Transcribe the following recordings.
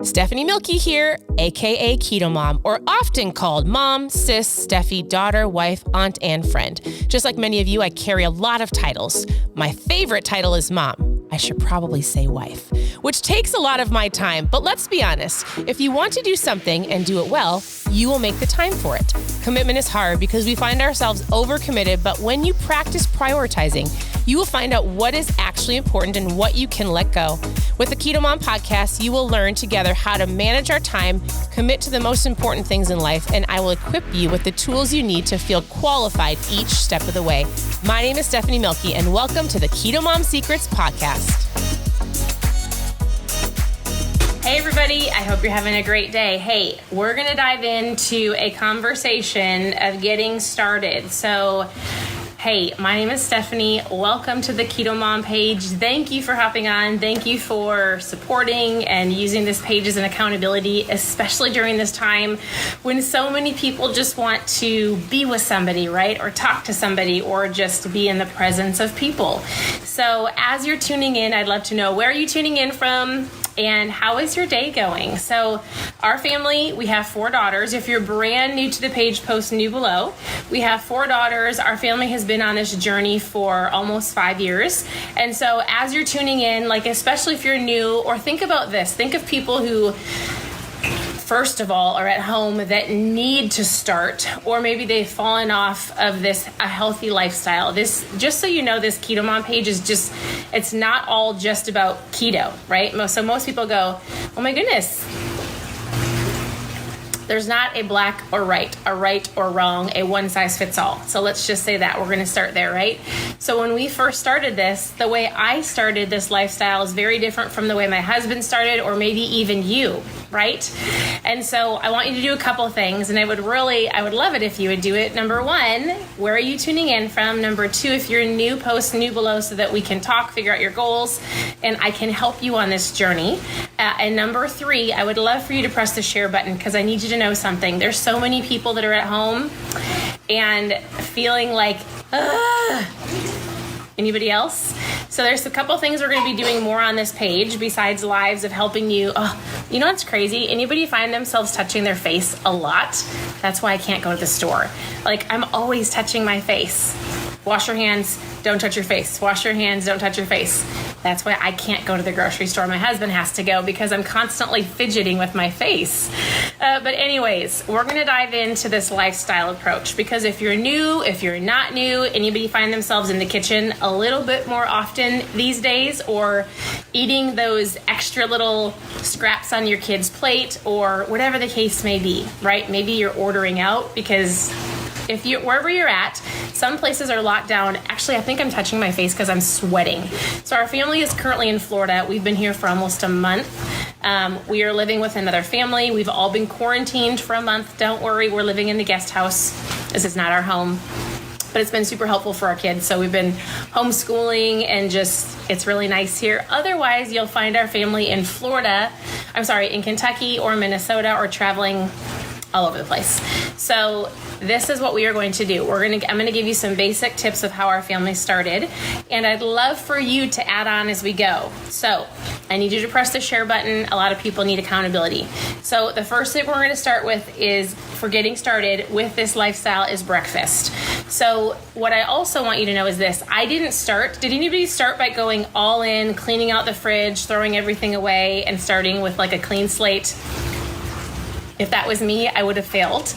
Stephanie Milky here, aka KetoMOM, or often called mom, sis, Steffi, daughter, wife, aunt, and friend. Just like many of you, I carry a lot of titles. My favorite title is mom. I should probably say wife, which takes a lot of my time. But let's be honest, if you want to do something and do it well, you will make the time for it. Commitment is hard because we find ourselves overcommitted, but when you practice prioritizing, you will find out what is actually important and what you can let go. With the Keto Mom podcast, you will learn together how to manage our time, commit to the most important things in life, and I will equip you with the tools you need to feel qualified each step of the way. My name is Stephanie Milky, and welcome to the Keto Mom Secrets podcast. Hey everybody, I hope you're having a great day. Hey, we're going to dive into a conversation of getting started. So, hey, my name is Stephanie. Welcome to the Keto Mom page. Thank you for hopping on. Thank you for supporting and using this page as an accountability, especially during this time when so many people just want to be with somebody, right? Or talk to somebody or just be in the presence of people. So as you're tuning in, I'd love to know, where are you tuning in from? And how is your day going? So our family, we have 4 daughters. If you're brand new to the page, post new below. We have 4 daughters. Our family has been on this journey for almost 5 years. And so as you're tuning in, like especially if you're new, or think about this, think of people who first of all are at home that need to start, or maybe they've fallen off of a healthy lifestyle. This, just so you know, this Keto Mom page is just, it's not all just about keto, right? So most people go, oh my goodness, there's not a black or right, a right or wrong, a one size fits all. So let's just say that we're going to start there, right? So when we first started this, the way I started this lifestyle is very different from the way my husband started, or maybe even you, right? And so I want you to do a couple things, and I would love it if you would do it. Number 1, where are you tuning in from? Number 2, if you're new, post new below so that we can talk, figure out your goals, and I can help you on this journey. And number 3, I would love for you to press the share button, because I need you to know something. There's so many people that are at home and feeling like, anybody else? So there's a couple things we're going to be doing more on this page besides lives of helping you. You know what's crazy? Anybody find themselves touching their face a lot? That's why I can't go to the store. Like, I'm always touching my face. Wash your hands, don't touch your face. Wash your hands, don't touch your face. That's why I can't go to the grocery store. My husband has to go because I'm constantly fidgeting with my face. But anyways, we're going to dive into this lifestyle approach, because if you're new, if you're not new, anybody find themselves in the kitchen a little bit more often these days, or eating those extra little scraps on your kid's plate, or whatever the case may be, right? Maybe you're ordering out because wherever you're at, some places are locked down. Actually, I think I'm touching my face because I'm sweating. So our family is currently in Florida. We've been here for almost a month. We are living with another family. We've all been quarantined for a month. Don't worry, we're living in the guest house. This is not our home, but it's been super helpful for our kids. So we've been homeschooling, and it's really nice here. Otherwise, you'll find our family in in Kentucky or Minnesota, or traveling all over the place. So this is what we are going to do. I'm going to give you some basic tips of how our family started, and I'd love for you to add on as we go. So I need you to press the share button. A lot of people need accountability. So the first thing we're going to start with is, for getting started with this lifestyle, is breakfast. So what I also want you to know is this. Did anybody start by going all in, cleaning out the fridge, throwing everything away, and starting with like a clean slate? If that was me, I would have failed.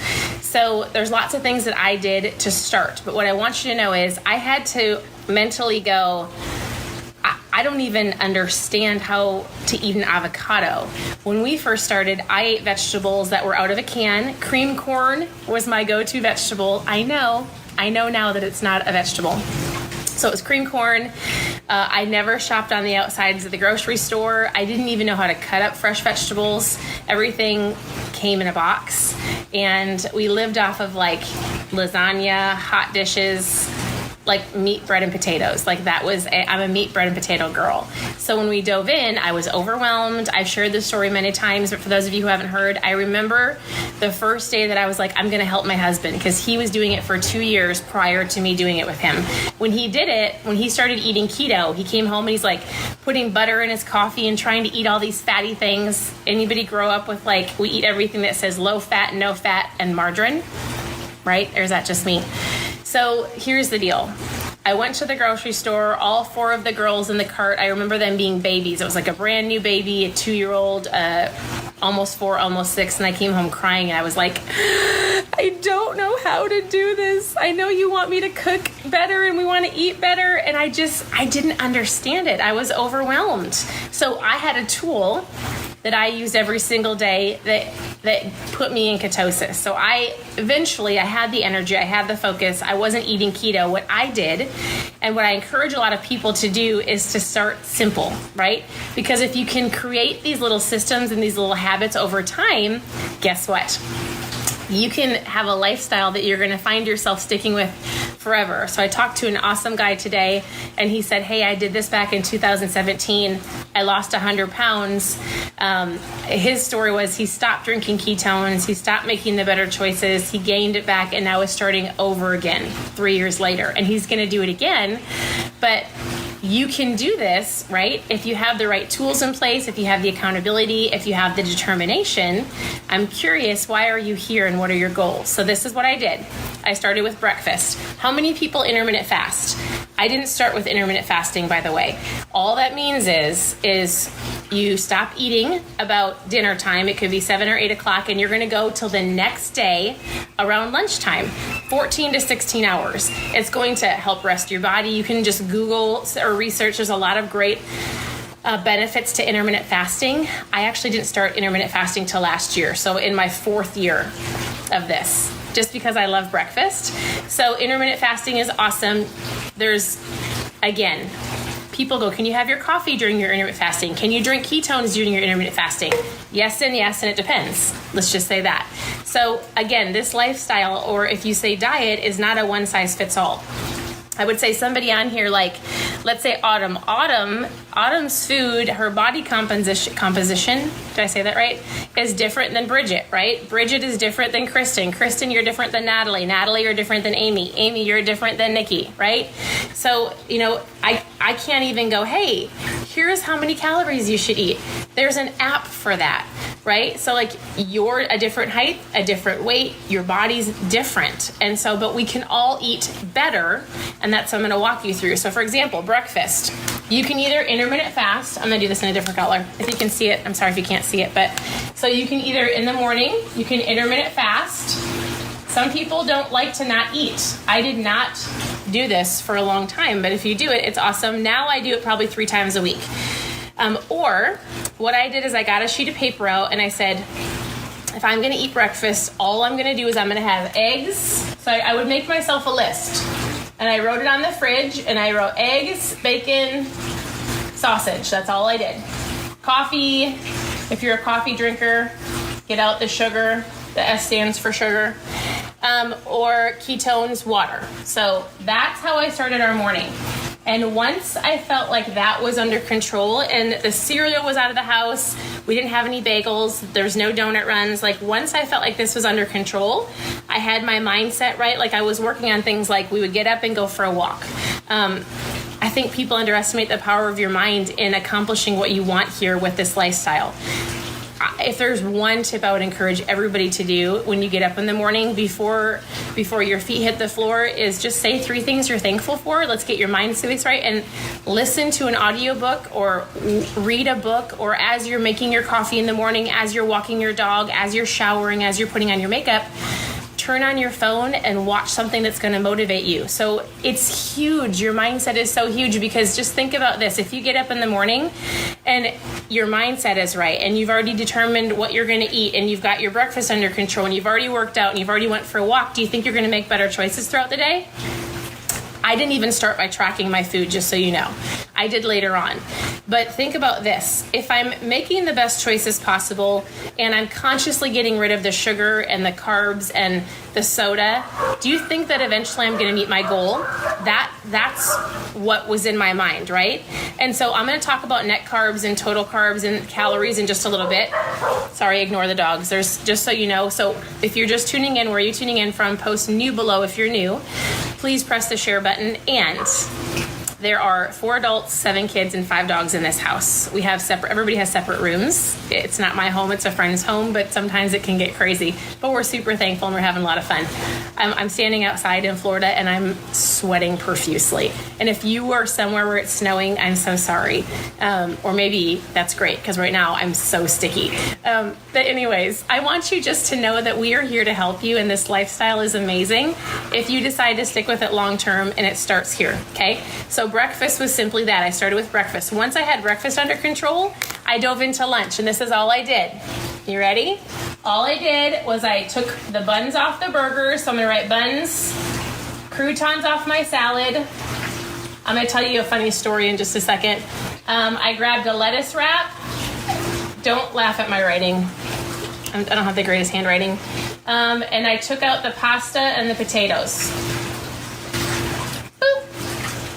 So there's lots of things that I did to start. But what I want you to know is I had to mentally go, I don't even understand how to eat an avocado. When we first started, I ate vegetables that were out of a can. Cream corn was my go-to vegetable. I know now that it's not a vegetable. So it was cream corn. I never shopped on the outsides of the grocery store. I didn't even know how to cut up fresh vegetables. Everything came in a box. And we lived off of like lasagna, hot dishes, like meat, bread, and potatoes. Like I'm a meat, bread, and potato girl. So when we dove in, I was overwhelmed. I've shared this story many times, but for those of you who haven't heard, I remember the first day that I was like, I'm going to help my husband, because he was doing it for 2 years prior to me doing it with him. When he did it, when he started eating keto, he came home and he's like putting butter in his coffee and trying to eat all these fatty things. Anybody grow up with like, we eat everything that says low fat, no fat, and margarine, right? Or is that just me? So here's the deal. I went to the grocery store, all 4 of the girls in the cart. I remember them being babies. It was like a brand new baby, a 2-year-old, almost 4, almost 6. And I came home crying and I was like, I don't know how to do this. I know you want me to cook better and we want to eat better. And I didn't understand it. I was overwhelmed. So I had a tool that I used every single day that put me in ketosis. So I had the energy, I had the focus, I wasn't eating keto. What I did, and what I encourage a lot of people to do, is to start simple, right? Because if you can create these little systems and these little habits over time, guess what? You can have a lifestyle that you're going to find yourself sticking with forever. So I talked to an awesome guy today, and he said, hey, I did this back in 2017. I lost 100 pounds. His story was he stopped drinking ketones. He stopped making the better choices. He gained it back, and now is starting over again 3 years later. And he's going to do it again. But you can do this, right? If you have the right tools in place, if you have the accountability, if you have the determination. I'm curious, why are you here and what are your goals? So this is what I did. I started with breakfast. How many people intermittent fast? I didn't start with intermittent fasting, by the way. All that means is you stop eating about dinner time. It could be 7 or 8 o'clock, and you're going to go till the next day around lunchtime, 14 to 16 hours. It's going to help rest your body. You can just Google or research. There's a lot of great benefits to intermittent fasting. I actually didn't start intermittent fasting till last year, so in my 4th year of this, just because I love breakfast. So intermittent fasting is awesome. There's, again, people go, can you have your coffee during your intermittent fasting? Can you drink ketones during your intermittent fasting? Yes, and it depends. Let's just say that. So again, this lifestyle, or if you say diet, is not a one size fits all. I would say somebody on here, like, let's say Autumn's food, her body composition, did I say that right, is different than Bridget, right? Bridget is different than Kristen. Kristen, you're different than Natalie. Natalie, you're different than Amy. Amy, you're different than Nikki, right? So, I can't even go, hey, here's how many calories you should eat. There's an app for that, right? So like, you're a different height, a different weight, your body's different. And so, but we can all eat better, and that's what I'm gonna walk you through. So for example, breakfast. You can either intermittent fast. I'm gonna do this in a different color. If you can see it, I'm sorry if you can't see it, but so you can either in the morning, you can intermittent fast. Some people don't like to not eat. I did not do this for a long time, but if you do it, it's awesome. Now I do it probably 3 times a week. Or what I did is I got a sheet of paper out and I said, if I'm going to eat breakfast, all I'm going to do is I'm going to have eggs. So I would make myself a list. And I wrote it on the fridge, and I wrote eggs, bacon, sausage. That's all I did. Coffee, if you're a coffee drinker, get out the sugar. The S stands for sugar. Or ketones, water. So that's how I started our morning. And once I felt like that was under control and the cereal was out of the house, we didn't have any bagels, there's no donut runs. Like once I felt like this was under control, I had my mindset right. Like I was working on things like we would get up and go for a walk. I think people underestimate the power of your mind in accomplishing what you want here with this lifestyle. If there's one tip I would encourage everybody to do when you get up in the morning before your feet hit the floor is just say 3 things you're thankful for. Let's get your mind space right, and listen to an audiobook or read a book, or as you're making your coffee in the morning, as you're walking your dog, as you're showering, as you're putting on your makeup, turn on your phone and watch something that's going to motivate you. So it's huge. Your mindset is so huge, because just think about this. If you get up in the morning and your mindset is right, and you've already determined what you're going to eat, and you've got your breakfast under control, and you've already worked out, and you've already went for a walk, do you think you're going to make better choices throughout the day? I didn't even start by tracking my food, just so you know. I did later on. But think about this. If I'm making the best choices possible and I'm consciously getting rid of the sugar and the carbs and the soda, do you think that eventually I'm going to meet my goal? That's what was in my mind, right? And so I'm going to talk about net carbs and total carbs and calories in just a little bit. Sorry, ignore the dogs. There's just so you know. So if you're just tuning in, where are you tuning in from? Post new below if you're new. Please press the share button. And there are 4 adults, 7 kids, and 5 dogs in this house. We have everybody has separate rooms. It's not my home, it's a friend's home, but sometimes it can get crazy. But we're super thankful and we're having a lot of fun. I'm standing outside in Florida and I'm sweating profusely. And if you are somewhere where it's snowing, I'm so sorry. Or maybe that's great, because right now I'm so sticky. But anyways, I want you just to know that we are here to help you, and this lifestyle is amazing if you decide to stick with it long term, and it starts here, okay? So breakfast was simply that. I started with breakfast. Once I had breakfast under control, I dove into lunch, and this is all I did. You ready? All I did was I took the buns off the burgers. So I'm gonna write buns, croutons off my salad. I'm gonna tell you a funny story in just a second. I grabbed a lettuce wrap. Don't laugh at my writing. I don't have the greatest handwriting. And I took out the pasta and the potatoes.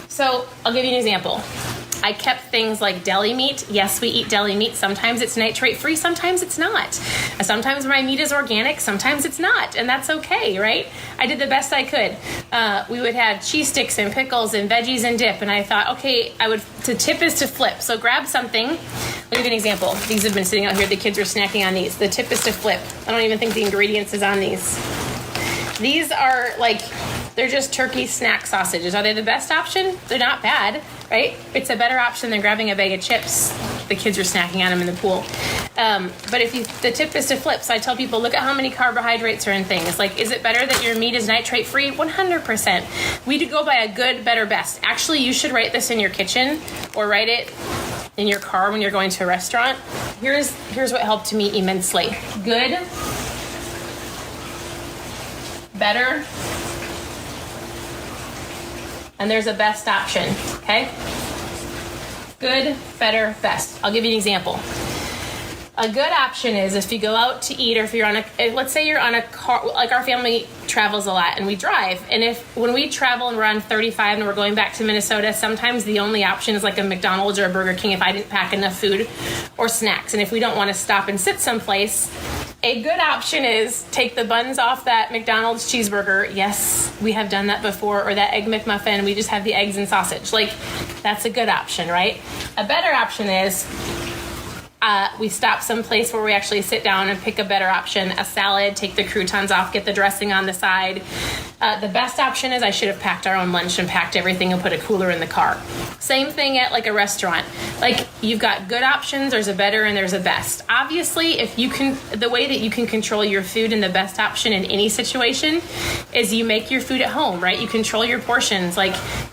So I'll give you an example. I kept things like deli meat. Yes, we eat deli meat. Sometimes it's nitrate free, sometimes it's not. Sometimes my meat is organic, sometimes it's not, and that's okay, right? I did the best I could. We would have cheese sticks and pickles and veggies and dip, and I thought, okay, the tip is to flip. So grab something. Let me give you an example. These have been sitting out here. The kids are snacking on these. The tip is to flip. I don't even think the ingredients is on these. These are they're just turkey snack sausages. Are they the best option? They're not bad, right? It's a better option than grabbing a bag of chips. The kids are snacking on them in the pool. But the tip is to flip. So I tell people, look at how many carbohydrates are in things. Is it better that your meat is nitrate free? 100%. We go by a good, better, best. Actually, you should write this in your kitchen or write it in your car when you're going to a restaurant. Here's what helped me immensely. Good, better, and there's a best option, okay? Good, better, best. I'll give you an example. A good option is if you go out to eat, or if you're let's say you're on a car, our family travels a lot and we drive. And when we travel and we're on 35 and we're going back to Minnesota, sometimes the only option is like a McDonald's or a Burger King if I didn't pack enough food or snacks. And if we don't want to stop and sit someplace, a good option is take the buns off that McDonald's cheeseburger. Yes, we have done that before. Or that Egg McMuffin. We just have the eggs and sausage. That's a good option, right? A better option is we stop someplace where we actually sit down and pick a better option. A salad, take the croutons off, get the dressing on the side. The best option is I should have packed our own lunch and packed everything and put a cooler in the car. Same thing at a restaurant. You've got good options, there's a better and there's a best. Obviously, the way that you can control your food and the best option in any situation is you make your food at home, right? You control your portions.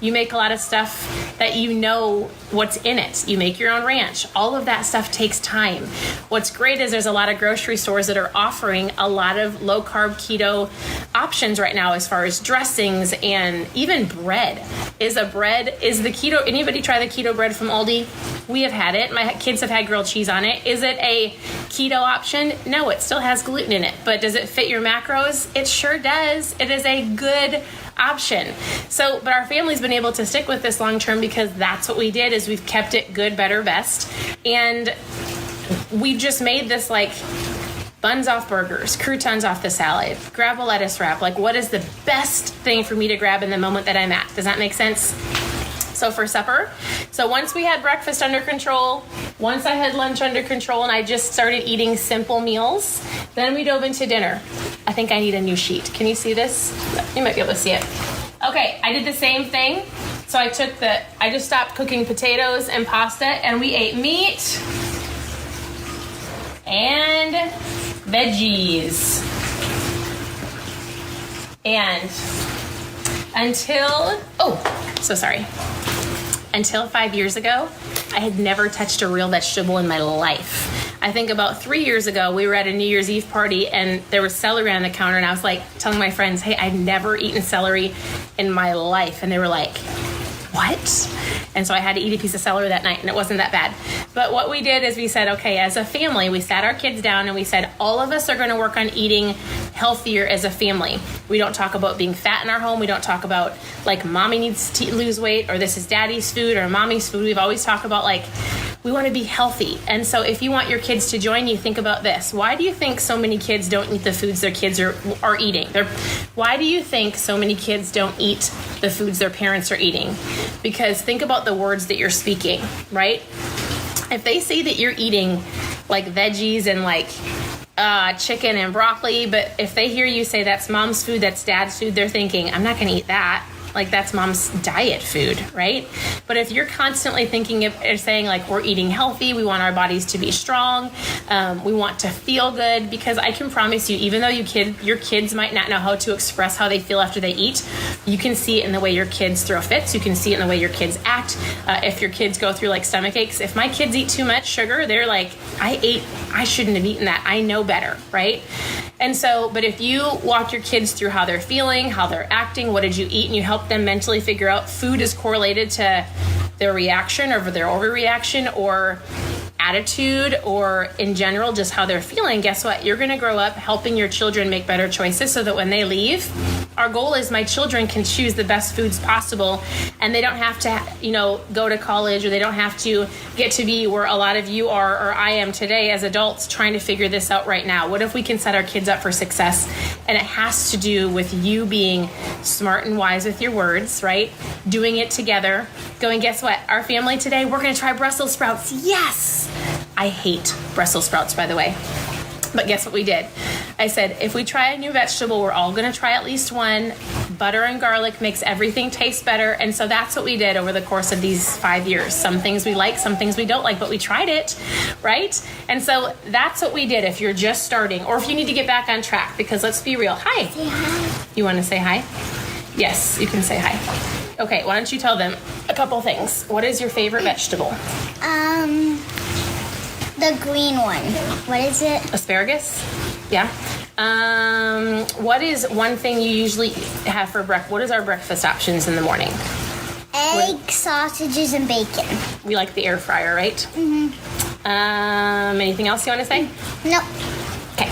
You make a lot of stuff that you know what's in it. You make your own ranch. All of that stuff takes time. What's great is there's a lot of grocery stores that are offering a lot of low carb keto options right now, as far as dressings and even bread. Is the keto, anybody try the keto bread from Aldi? We have had it. My kids have had grilled cheese on it. Is it a keto option? No, it still has gluten in it. But does it fit your macros? It sure does. It is a good option. But our family's been able to stick with this long term because that's what we did, is we've kept it good, better, best. And we just made this buns off burgers, croutons off the salad, grab a lettuce wrap. What is the best thing for me to grab in the moment that I'm at? Does that make sense? So for supper, once we had breakfast under control, once I had lunch under control and I just started eating simple meals, then we dove into dinner. I think I need a new sheet. Can you see this? You might be able to see it. Okay, I did the same thing. So I just stopped cooking potatoes and pasta, and we ate meat and veggies. And until 5 years ago, I had never touched a real vegetable in my life. I think about 3 years ago, we were at a New Year's Eve party and there was celery on the counter, and I was telling my friends, hey, I've never eaten celery in my life. And they were like, what? And so I had to eat a piece of celery that night, and it wasn't that bad. But what we did is we said, okay, as a family, we sat our kids down and we said, all of us are going to work on eating healthier as a family. We don't talk about being fat in our home. We don't talk about like mommy needs to lose weight, or this is daddy's food or mommy's food. We've always talked about like, we want to be healthy. And so if you want your kids to join you, think about this. Why do you think so many kids don't eat the foods their kids are eating? Why do you think so many kids don't eat the foods their parents are eating? Because think about the words that you're speaking, right? If they say that you're eating like veggies and like chicken and broccoli, but if they hear you say that's mom's food, that's dad's food, they're thinking, I'm not going to eat that. Like that's mom's diet food, right? But if you're constantly thinking of or saying like we're eating healthy, we want our bodies to be strong, we want to feel good, because I can promise you, even though your kids might not know how to express how they feel after they eat, you can see it in the way your kids throw fits. You can see it in the way your kids act. If your kids go through like stomach aches, if my kids eat too much sugar, they're like, I shouldn't have eaten that. I know better, right? And so, but if you walk your kids through how they're feeling, how they're acting, what did you eat, and you help them mentally figure out food is correlated to their reaction or their overreaction or attitude or in general just how they're feeling, guess what? You're going to grow up helping your children make better choices so that when they leave, our goal is my children can choose the best foods possible, and they don't have to, go to college, or they don't have to get to be where a lot of you are or I am today as adults trying to figure this out right now. What if we can set our kids up for success? And it has to do with you being smart and wise with your words, right? Doing it together, going, guess what? Our family today, we're going to try Brussels sprouts. Yes! I hate Brussels sprouts, by the way. But guess what we did? I said, if we try a new vegetable, we're all going to try at least one. Butter and garlic makes everything taste better. And so that's what we did over the course of these 5 years. Some things we like, some things we don't like, but we tried it, right? And so that's what we did if you're just starting, or if you need to get back on track, because let's be real. Hi. Say hi. You want to say hi? Yes, you can say hi. Okay, why don't you tell them a couple things. What is your favorite vegetable? The green one. What is it? Asparagus? Yeah. What is one thing you usually have for breakfast? What is our breakfast options in the morning? Egg, sausages, and bacon. We like the air fryer, right? Mm-hmm. Anything else you want to say? Nope. Okay.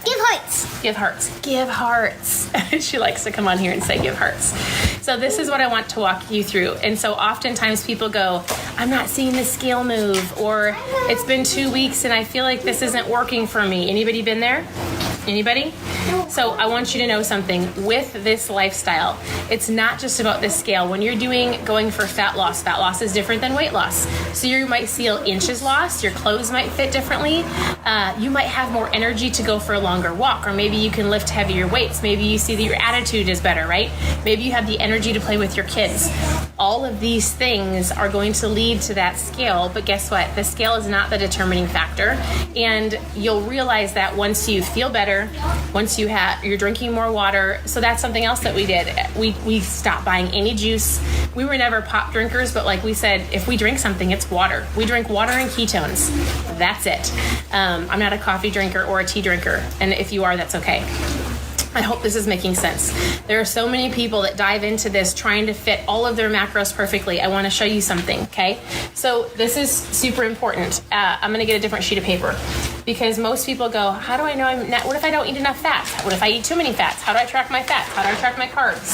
Give hearts. Give hearts. Give hearts. She likes to come on here and say give hearts. So this is what I want to walk you through. And so oftentimes people go, I'm not seeing the scale move, or it's been 2 weeks and I feel like this isn't working for me. Anybody been there? Anybody? So I want you to know something. With this lifestyle, it's not just about the scale. When you're going for fat loss is different than weight loss. So you might see inches lost, your clothes might fit differently, you might have more energy to go for a longer walk, or maybe you can lift heavier weights. Maybe you see that your attitude is better, right? Maybe you have the energy to play with your kids. All of these things are going to lead to that scale, but guess what? The scale is not the determining factor, and you'll realize that once you feel better, once you're drinking more water. So that's something else that we did. We stopped buying any juice. We were never pop drinkers, but like we said, if we drink something, it's water. We drink water and ketones. That's it. I'm not a coffee drinker or a tea drinker, and if you are, that's okay. I hope this is making sense. There are so many people that dive into this trying to fit all of their macros perfectly. I want to show you something, okay? So this is super important. I'm going to get a different sheet of paper, because most people go, how do I know I'm not, what if I don't eat enough fats? What if I eat too many fats? How do I track my fats? How do I track my carbs?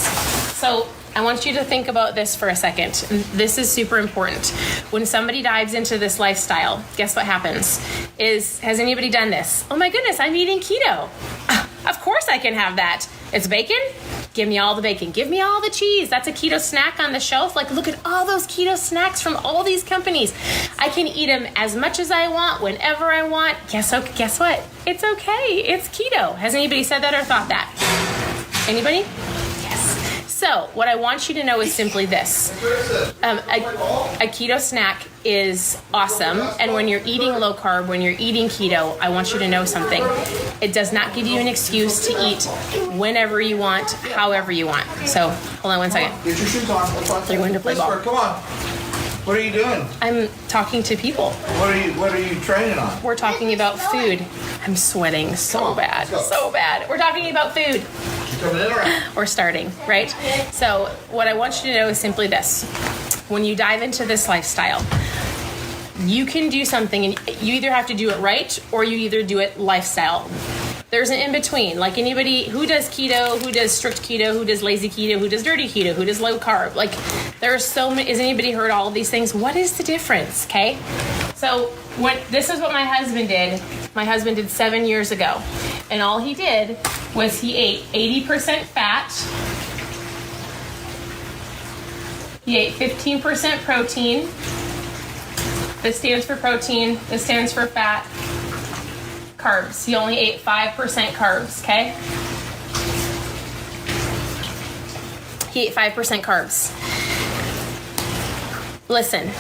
So I want you to think about this for a second. This is super important. When somebody dives into this lifestyle, guess what happens? Has anybody done this? Oh my goodness, I'm eating keto. Of course I can have that. It's bacon? Give me all the bacon. Give me all the cheese. That's a keto snack on the shelf. Like, look at all those keto snacks from all these companies. I can eat them as much as I want, whenever I want. Guess what? It's okay. It's keto. Has anybody said that or thought that? Anybody? Yes. So what I want you to know is simply this. A keto snack is awesome. And when you're eating low carb, when you're eating keto, I want you to know something. It does not give you an excuse to eat whenever you want, however you want. So hold on one second. Get your shoes on. They're going to play ball. Come on. What are you doing? I'm talking to people. What are you training on? We're talking about food. I'm sweating so bad. So bad. We're talking about food. You coming in or out? We're starting, right? So what I want you to know is simply this. when you dive into this lifestyle, you can do something and you either have to do it right or you either do it lifestyle. There's an in-between. Like anybody who does keto, who does strict keto, who does lazy keto, who does dirty keto, who does low carb. Like there are so many. Has anybody heard all of these things? What is the difference? Okay. So this is what my husband did. My husband did 7 years ago. And all he did was he ate 80% fat. He ate 15% protein. This stands for protein. This stands for fat. Carbs. He only ate 5% carbs, okay? He ate 5% carbs. Listen,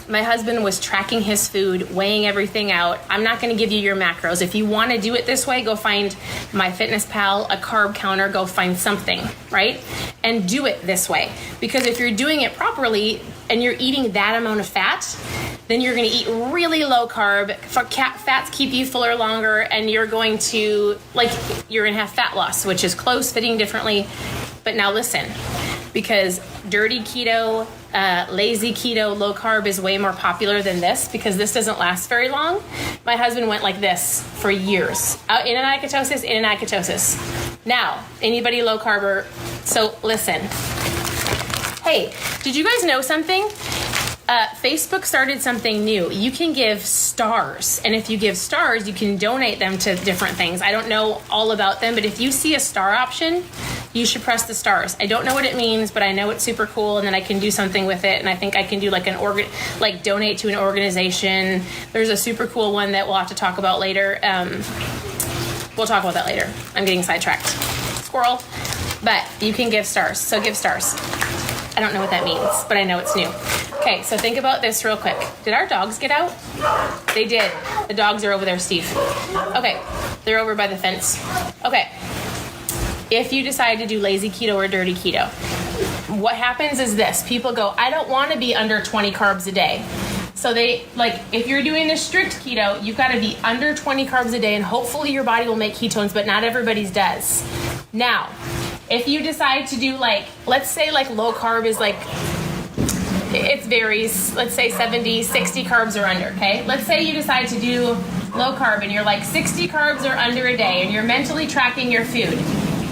my husband was tracking his food, weighing everything out. I'm not going to give you your macros. If you want to do it this way, go find MyFitnessPal, a carb counter, go find something, right? And do it this way. Because if you're doing it properly and you're eating that amount of fat, then you're going to eat really low carb. Fats keep you fuller longer, and you're going to have fat loss, which is close fitting differently. But now listen, because dirty keto, lazy keto, low carb is way more popular than this because this doesn't last very long. My husband went like this for years. In and out of ketosis. Now, anybody low carber, so listen. Hey, did you guys know something? Facebook started something new. You can give stars, and if you give stars, you can donate them to different things. I don't know all about them, but if you see a star option, you should press the stars. I don't know what it means, but I know it's super cool, and then I can do something with it, and I think I can do like donate to an organization. There's a super cool one that we'll have to talk about later. We'll talk about that later. I'm getting sidetracked. Squirrel. But you can give stars, so give stars. I don't know what that means, but I know it's new. Okay, so think about this real quick. Did our dogs get out? They did. The dogs are over there, Steve. Okay, they're over by the fence. Okay, if you decide to do lazy keto or dirty keto, what happens is this. People go, I don't want to be under 20 carbs a day. So if you're doing the strict keto, you've got to be under 20 carbs a day, and hopefully your body will make ketones, but not everybody's does. Now, if you decide to do let's say low carb is it varies, let's say 70, 60 carbs or under, okay? Let's say you decide to do low carb and you're 60 carbs or under a day and you're mentally tracking your food.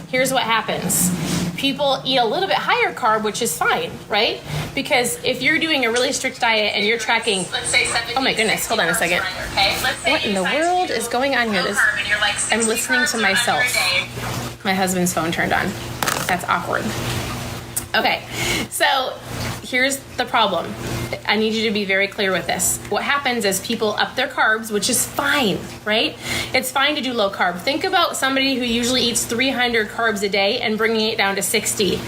Here's what happens. People eat a little bit higher carb, which is fine, right? Because if you're doing a really strict diet and you're tracking, let's say 70, oh my goodness, hold on a second. Under, okay? What in the world is going on here? I'm listening to myself. My husband's phone turned on. That's awkward. Okay, so here's the problem. I need you to be very clear with this. What happens is people up their carbs, which is fine, right? It's fine to do low carb. Think about somebody who usually eats 300 carbs a day and bringing it down to 60.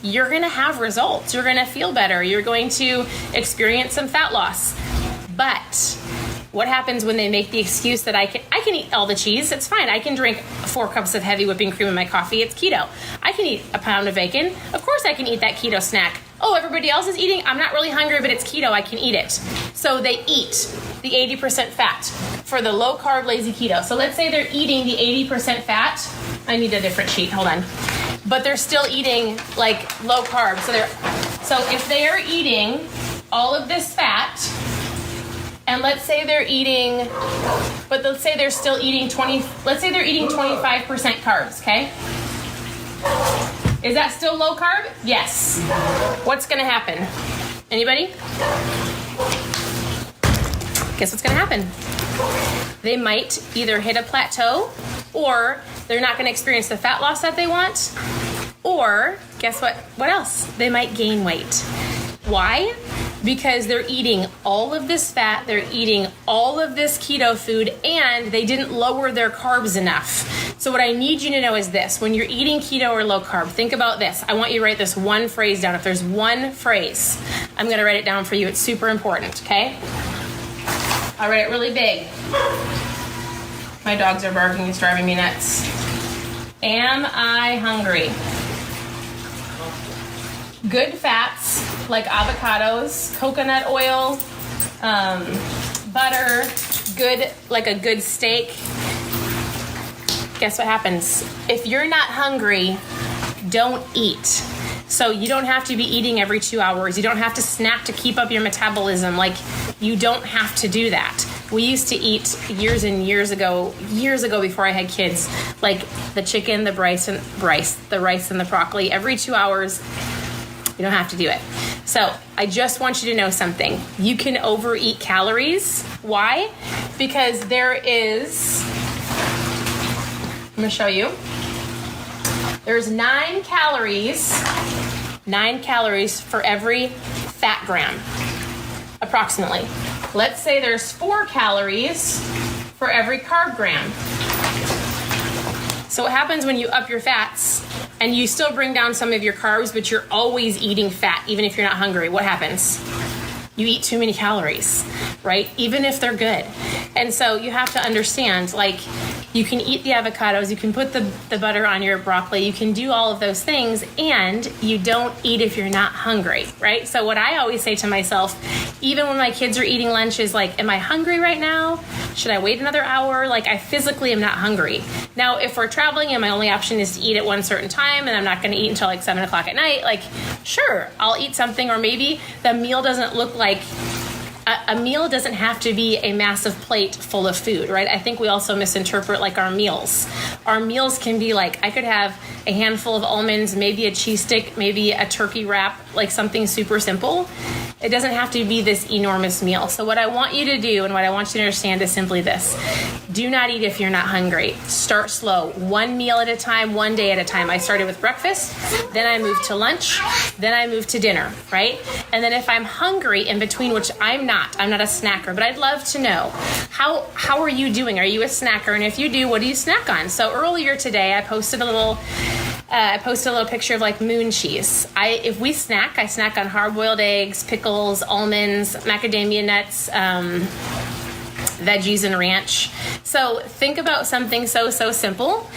You're going to have results. You're going to feel better. You're going to experience some fat loss. But what happens when they make the excuse that I can eat all the cheese? It's fine. I can drink 4 cups of heavy whipping cream in my coffee. It's keto. I can eat a pound of bacon. Of course I can eat that keto snack. Oh, everybody else is eating? I'm not really hungry, but it's keto. I can eat it. So they eat the 80% fat for the low carb lazy keto. So let's say they're eating the 80% fat. I need a different sheet. Hold on. But they're still eating low carb. So if they are eating all of this fat, and let's say they're eating, but let's say they're still eating 25% carbs, okay? Is that still low carb? Yes. What's gonna happen? Anybody? Guess what's gonna happen? They might either hit a plateau, or they're not gonna experience the fat loss that they want, or guess what? What else? They might gain weight. Why? Because they're eating all of this fat, they're eating all of this keto food, and they didn't lower their carbs enough. So what I need you to know is this. When you're eating keto or low carb, think about this. I want you to write this one phrase down. If there's one phrase, I'm going to write it down for you. It's super important, okay? I'll write it really big. My dogs are barking. It's driving me nuts. Am I hungry? Good fats like avocados, coconut oil, butter, a good steak. Guess what happens? If you're not hungry, don't eat. So you don't have to be eating every 2 hours. You don't have to snack to keep up your metabolism. Like, you don't have to do that. We used to eat years ago before I had kids, like the chicken, the rice, and the broccoli every 2 hours. You don't have to do it. So I just want you to know something. You can overeat calories. Why? Because there is, I'm going to show you. There's 9 calories for every fat gram, approximately. Let's say there's 4 calories for every carb gram. So what happens when you up your fats and you still bring down some of your carbs, but you're always eating fat, even if you're not hungry? What happens? You eat too many calories, right? Even if they're good. And so you have to understand, like, you can eat the avocados, you can put the butter on your broccoli, you can do all of those things, and you don't eat if you're not hungry, right? So what I always say to myself, even when my kids are eating lunch, is like, am I hungry right now? Should I wait another hour? Like, I physically am not hungry. Now, if we're traveling and my only option is to eat at one certain time and I'm not going to eat until like 7 o'clock at night, like, sure, I'll eat something. Or maybe the meal doesn't look like, a meal doesn't have to be a massive plate full of food, right? I think we also misinterpret like our meals. Our meals can be like, I could have a handful of almonds, maybe a cheese stick, maybe a turkey wrap, like something super simple. It doesn't have to be this enormous meal. So what I want you to do and what I want you to understand is simply this. Do not eat if you're not hungry. Start slow. One meal at a time, one day at a time. I started with breakfast, then I moved to lunch, then I moved to dinner, right? And then if I'm hungry in between, which I'm not a snacker, but I'd love to know, how are you doing? Are you a snacker? And if you do, what do you snack on? So earlier today, I posted a little picture of like moon cheese. If we snack, I snack on hard-boiled eggs, pickles, almonds, macadamia nuts, veggies, and ranch. So think about something so simple.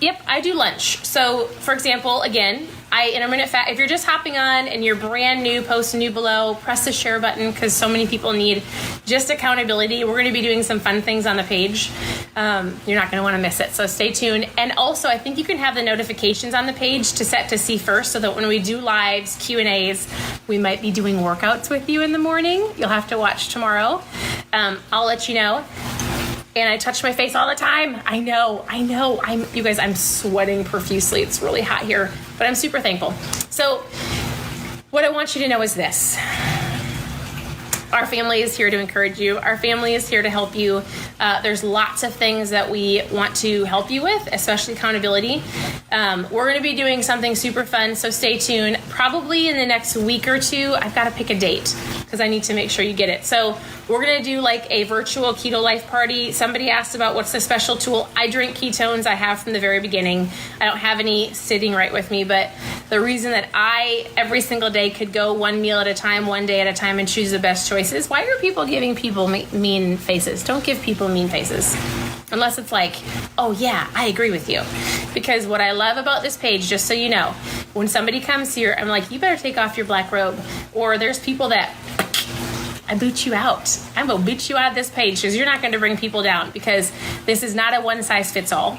Yep, I do lunch. So for example, again, intermittent fast. If you're just hopping on and you're brand new, post new below, press the share button, because so many people need just accountability. We're going to be doing some fun things on the page. You're not going to want to miss it. So stay tuned. And also, I think you can have the notifications on the page to set to see first, so that when we do lives, Q&As, we might be doing workouts with you in the morning. You'll have to watch tomorrow. I'll let you know. And I touch my face all the time. I know. You guys, I'm sweating profusely. It's really hot here, but I'm super thankful. So what I want you to know is this. Our family is here to encourage you. Our family is here to help you. There's lots of things that we want to help you with, especially accountability. We're going to be doing something super fun, so stay tuned. Probably in the next week or two, I've got to pick a date because I need to make sure you get it. So we're going to do like a virtual Keto Life party. Somebody asked about what's the special tool. I drink ketones. I have from the very beginning. I don't have any sitting right with me, but the reason that I every single day could go one meal at a time, one day at a time, and choose the best choices. Why are people giving people mean faces? Don't give people mean faces. Unless it's like, oh yeah, I agree with you. Because what I love about this page, just so you know, when somebody comes here, I'm like, you better take off your black robe. Or there's people that I boot you out. I'm going to boot you out of this page because you're not going to bring people down, because this is not a one size fits all.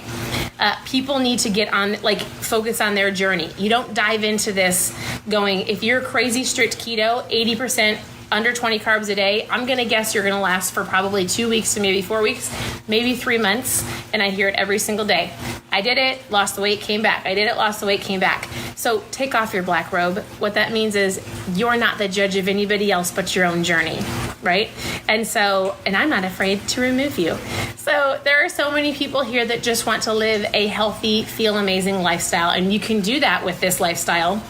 People need to get on, like, focus on their journey. You don't dive into this going, if you're crazy strict keto, 80% under 20 carbs a day, I'm going to guess you're going to last for probably 2 weeks to maybe 4 weeks, maybe 3 months. And I hear it every single day. I did it, lost the weight, came back. I did it, lost the weight, came back. So take off your black robe. What that means is you're not the judge of anybody else but your own journey, right? And I'm not afraid to remove you. So there are so many people here that just want to live a healthy, feel amazing lifestyle. And you can do that with this lifestyle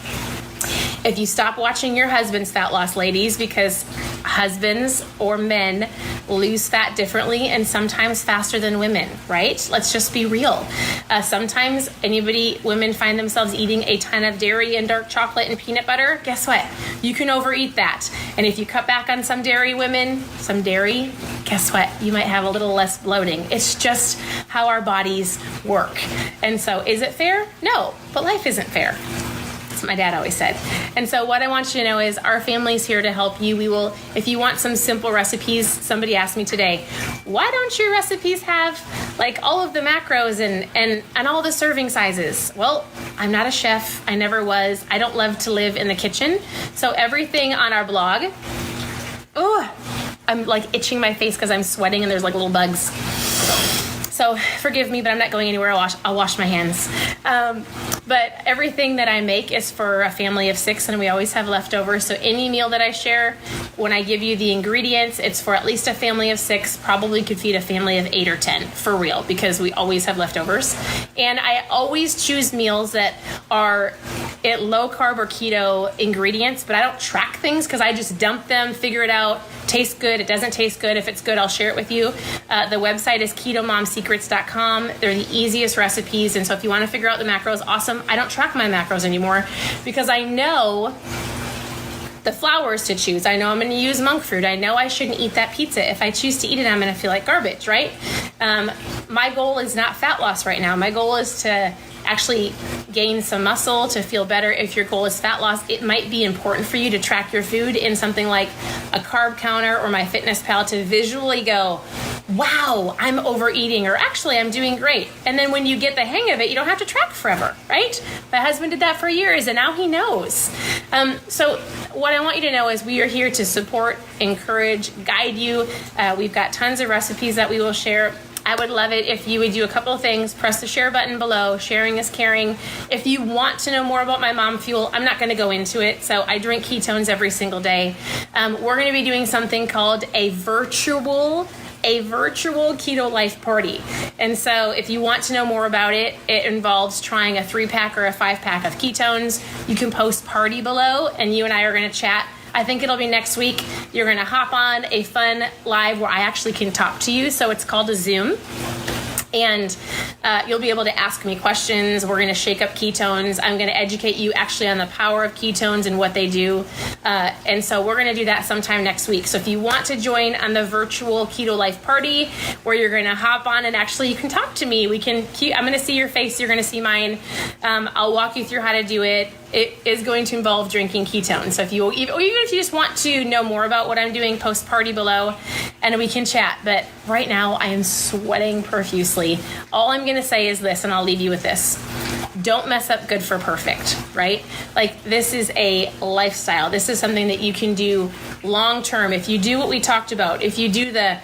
if you stop watching your husband's fat loss, ladies, because husbands or men lose fat differently and sometimes faster than women, right? Let's just be real. Sometimes women find themselves eating a ton of dairy and dark chocolate and peanut butter. Guess what? You can overeat that. And if you cut back on some dairy, guess what? You might have a little less bloating. It's just how our bodies work. And so is it fair? No, but life isn't fair. That's what my dad always said. And so what I want you to know is our family's here to help you. We will, if you want some simple recipes, somebody asked me today, why don't your recipes have like all of the macros and all the serving sizes? Well, I'm not a chef. I never was. I don't love to live in the kitchen. So everything on our blog, I'm like itching my face because I'm sweating and there's like little bugs. So forgive me, but I'm not going anywhere. I'll wash my hands. But everything that I make is for a family of 6, and we always have leftovers. So any meal that I share, when I give you the ingredients, it's for at least a family of 6. Probably could feed a family of 8 or 10 for real, because we always have leftovers. And I always choose meals that are at low carb or keto ingredients, but I don't track things because I just dump them, figure it out. Tastes good, it doesn't taste good. If it's good, I'll share it with you. The website is ketomomsecrets.com. They're the easiest recipes, and so if you want to figure out the macros, awesome. I don't track my macros anymore because I know the flours to choose. I know I'm going to use monk fruit. I know I shouldn't eat that pizza. If I choose to eat it, I'm going to feel like garbage, right? My goal is not fat loss right now. My goal is to actually gain some muscle, to feel better. If your goal is fat loss, it might be important for you to track your food in something like a carb counter or MyFitnessPal to visually go, wow, I'm overeating, or actually I'm doing great. And then when you get the hang of it, you don't have to track forever, right? My husband did that for years and now he knows. So what I want you to know is we are here to support, encourage, guide you. We've got tons of recipes that we will share. I would love it if you would do a couple of things. Press the share button below. Sharing is caring. If you want to know more about my mom fuel, I'm not going to go into it. So I drink ketones every single day. We're going to be doing something called a virtual keto life party. And so if you want to know more about it, it involves trying a 3-pack or a 5-pack of ketones. You can post party below and you and I are going to chat. I think it'll be next week. You're going to hop on a fun live where I actually can talk to you. So it's called a Zoom. And you'll be able to ask me questions. We're going to shake up ketones. I'm going to educate you actually on the power of ketones and what they do. And so we're going to do that sometime next week. So if you want to join on the virtual Keto Life Party where you're going to hop on and actually you can talk to me. I'm going to see your face. You're going to see mine. I'll walk you through how to do it. It is going to involve drinking ketones. So even if you just want to know more about what I'm doing, post party below and we can chat. But right now I am sweating profusely. All I'm going to say is this, and I'll leave you with this. Don't mess up good for perfect, right? Like this is a lifestyle. This is something that you can do long term. If you do what we talked about, if you do the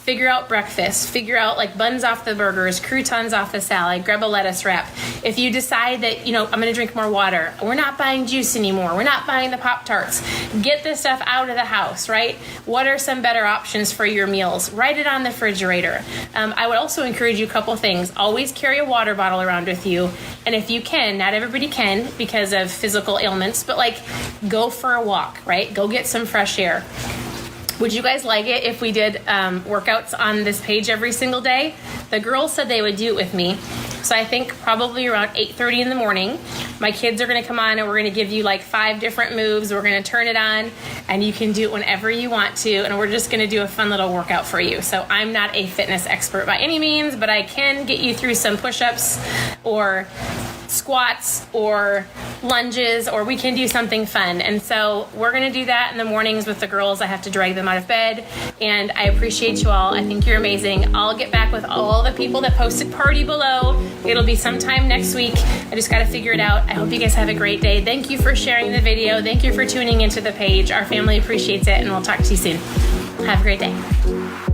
figure out breakfast, figure out like buns off the burgers, croutons off the salad, grab a lettuce wrap. If you decide that, I'm going to drink more water, we're not buying juice anymore. We're not buying the Pop-Tarts. Get this stuff out of the house, right? What are some better options for your meals? Write it on the refrigerator. I would also encourage you a couple things. Always carry a water bottle around with you. And if you can, not everybody can because of physical ailments, but like go for a walk, right? Go get some fresh air. Would you guys like it if we did workouts on this page every single day? The girls said they would do it with me. So I think probably around 8:30 in the morning, my kids are going to come on and we're going to give you like 5 different moves. We're going to turn it on and you can do it whenever you want to. And we're just going to do a fun little workout for you. So I'm not a fitness expert by any means, but I can get you through some push-ups or squats or lunges, or we can do something fun. And so we're going to do that in the mornings with the girls. I have to drag them out of bed, and I appreciate you all. I think you're amazing. I'll get back with all the people that posted party below. It'll be sometime next week. I just got to figure it out. I hope you guys have a great day. Thank you for sharing the video. Thank you for tuning into the page. Our family appreciates it, and we'll talk to you soon. Have a great day.